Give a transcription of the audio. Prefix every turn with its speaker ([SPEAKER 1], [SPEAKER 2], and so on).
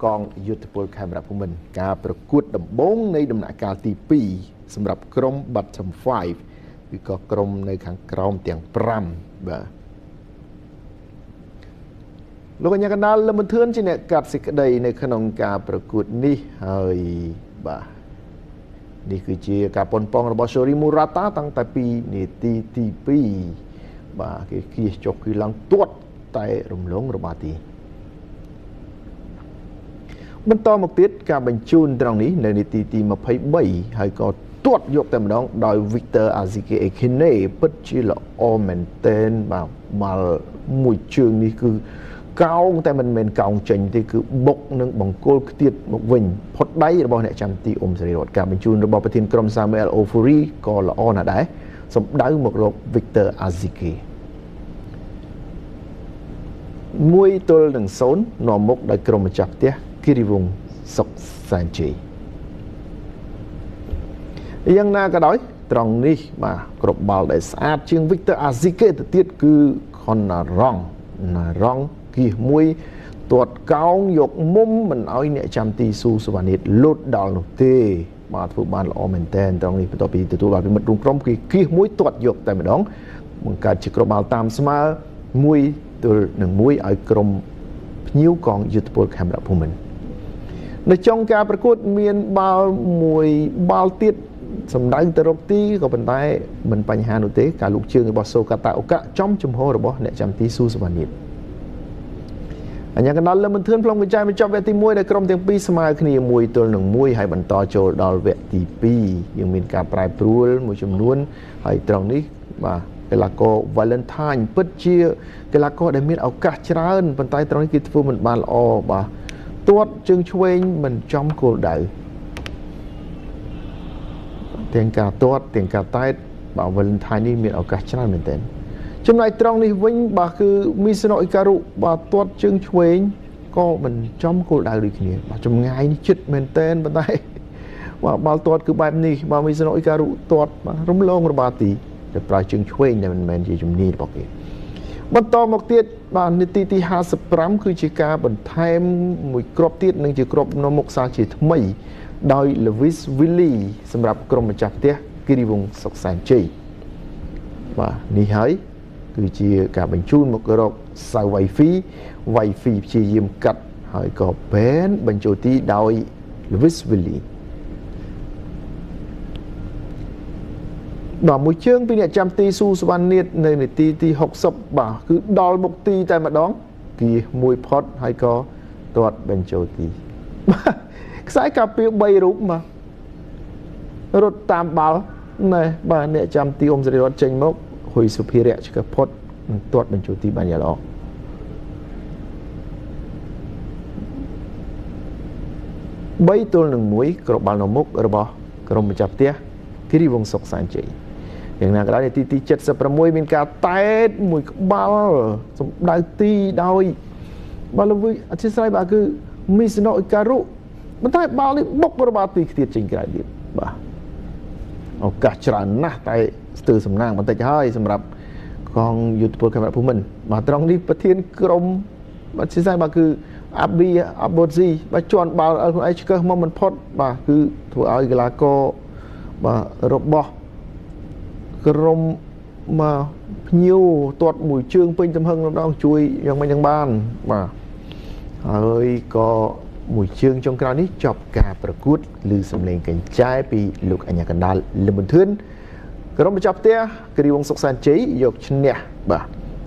[SPEAKER 1] កងយុទ្ធពលខេមរៈភូមិន្ទការប្រកួតដំបូងនៃដំណាក់កាលទី2សម្រាប់ក្រុម Bottom 5គឺក៏ក្រុមនៅខាងក្រោមទាំង5បាទលោកកញ្ញាកណ្ដាលលំធឿនជាអ្នកកាត់សេចក្តីនៅក្នុងការប្រកួតនេះហើយបាទនេះគឺជាការប៉ុនប៉ងរបស់ Shori Murata តាំងតែពីនាទីទី2បាទគេគៀសចុះគឺឡើងទាត់តែរំលងរបស់ទីបន្តមកទៀតការបញ្ជូនត្រង់នេះនៅនាទីទី23ហើយក៏ទាត់យកតែម្ដងដោយ Victor Azike Ekene ពិតជាល្អមែនទែនបាទបាល់មួយជើងនេះគឺកោងតែមិនមែនកោងចេញទេគឺបុកនឹងបង្គោលខ្ទាតមកវិញផុតដៃរបស់អ្នកចាំទីអ៊ុំសេរីរតការបញ្ជូនរបស់ប្រធានក្រុម Samuel Ofori ក៏ល្អណាស់ដែរសម្ដៅមករក Victor Azike 1-0នាំមុខដោយក្រុមម្ចាស់ផ្ទះគិរីវង្សសុកសែនជ័យយ៉ាងណាក៏ដោយត្រង់នេះបាទគ្រប់បាល់ដែលស្អាតជាង Victor Azike ទៅទៀតគឺ Konarong គៀសមួយទាត់កោងយកមុំមិនឲ្យអ្នកចាំទីស៊ូសវណ្ណិតលូតដល់នោះទេបាទធ្វើបានល្អមែនតើត្រង់នេះបន្ទាប់ពីទទួលបានពីមិត្តរួមក្រុមគឺគៀសមួយទាត់យកតែម្ដងបង្កើតជាគ្រប់បាល់តាមស្មើ1-1ឲ្យក្រុមភ្ញៀវកងយុទ្ធពលខេមរៈភូមិន្ទនៅចុងការប្រកួតមានបាល់មួយបាល់ទៀតសម្ដៅទៅរកទីក៏ប៉ុន្តែមិនបញ្ហានោះទេការលូកជើងរបស់សូកាតាអូកាចំចំហរបស់អ្នកចាំទីស៊ូសវណ្ណិតអញ្ញាកណ្ដាលលំធឿនផ្លុំកញ្ចែបញ្ចប់វគ្គទី1ដែលក្រុមទាំងពីរស្មើគ្នា1-1ហើយបន្តចូលដល់វគ្គទី2យើងមានការប្រែប្រួលមួយចំនួនហើយត្រង់នេះបាទកីឡាករ Valentine ពិតជាកីឡាករដែលមានឱកាសច្រើនប៉ុន្តែត្រង់នេះគេធ្វើមិនបានល្អបាទទាត់ជើងឆ្វេងមិនចំគោលដៅទាំងការទាត់ទាំងការតែតបាទ Valentine នេះមានឱកាសច្រើនមែនទែនចំណែកត្រង់នេះវិញបាទគឺ Mizuno Ikaru បាទទាត់ជើងឆ្វេងក៏មិនចំគោលដៅដូចគ្នាបាទចម្ងាយនេះជិតមែនទែនប៉ុន្តែបាទបាល់ទាត់គឺបែបនេះបាទ Mizuno Ikaru ទាត់បាទរំលងរបាទីតែប្រើជើងឆ្វេងតែមិនមែនជាជំនាញរបស់គេបន្តមកទៀតបាទនាទីទី55គឺជាការបន្ថែមមួយគ្រាប់ទៀតនឹងជាគ្រាប់នាំមុខសាជាថ្មីដោយ Lewis Willy សម្រាប់ក្រុមម្ចាស់ផ្ទះគិរីវង្សសុកសែនជ័យបាទនេះហើយគឺជាការបញ្ជូនមករកសៅវ៉ៃហ្វីព្យាយាមកាត់ហើយក៏បែនបញ្ចូលទីដោយ Lewis Willy ដល់មួយជើងពីអ្នកចាំទីស៊ូសវណ្ណិតនៅនាទីទី60បាទគឺដល់មុខទីតែម្ដងគៀសមួយផុតហើយក៏ទាត់បញ្ចូលទីខ្សែការពារ3រូបបាទរត់តាមបាល់ណែបាទអ្នកចាំទីអ៊ុំសេរីរតចេញមកហ៊ុយសុភារៈឆ្កឹះផុតទាត់បញ្ចូលទីបានយ៉ាងល្អ3-1គ្រាប់បាល់នៅមុខរបស់ក្រុមម្ចាស់ផ្ទះគិរីវង្សសុកសែនជ័យយ៉ាងណាក៏ដោយនាទីទី76មានការតែតមួយក្បាលសម្ដៅទីដោយបាល់លវិអធិស្ឋានបាទគឺ Mizuno Ikaru ប៉ុន្តែបាល់នេះបុករបស់ទីខ្ទាតចេញក្រៅទៀតបាទឱកាសច្រើនណាស់តែស្ទើរសំណាងបន្តិចហើយសម្រាប់កងយុទ្ធពលខេមរៈភូមិន្ទបាទត្រង់នេះប្រធានក្រុមបាទជាស្អីបាទគឺ Abi Abodzi បាទជន់បាល់ឲ្យខ្លួនឯងឆ្កឹះមកមិនផុតបាទគឺធ្វើឲ្យកីឡាករបាទរបស់ក្រុមមកភ្ញៀវទាត់មួយជើងពេញទំហឹងម្ដងជួយយ៉ាងម៉េចយ៉ាងបានបាទហើយក៏មួយជើងចុងក្រោយនេះចប់ការប្រកួតឬសម្លេងកញ្ចែពីលោកអញ្ញាកណ្ដាលលំធឿនក្រុមម្ចាស់ផ្ទះគិរីវង្សសុកសែនជ័យយកឈ្នះបាទ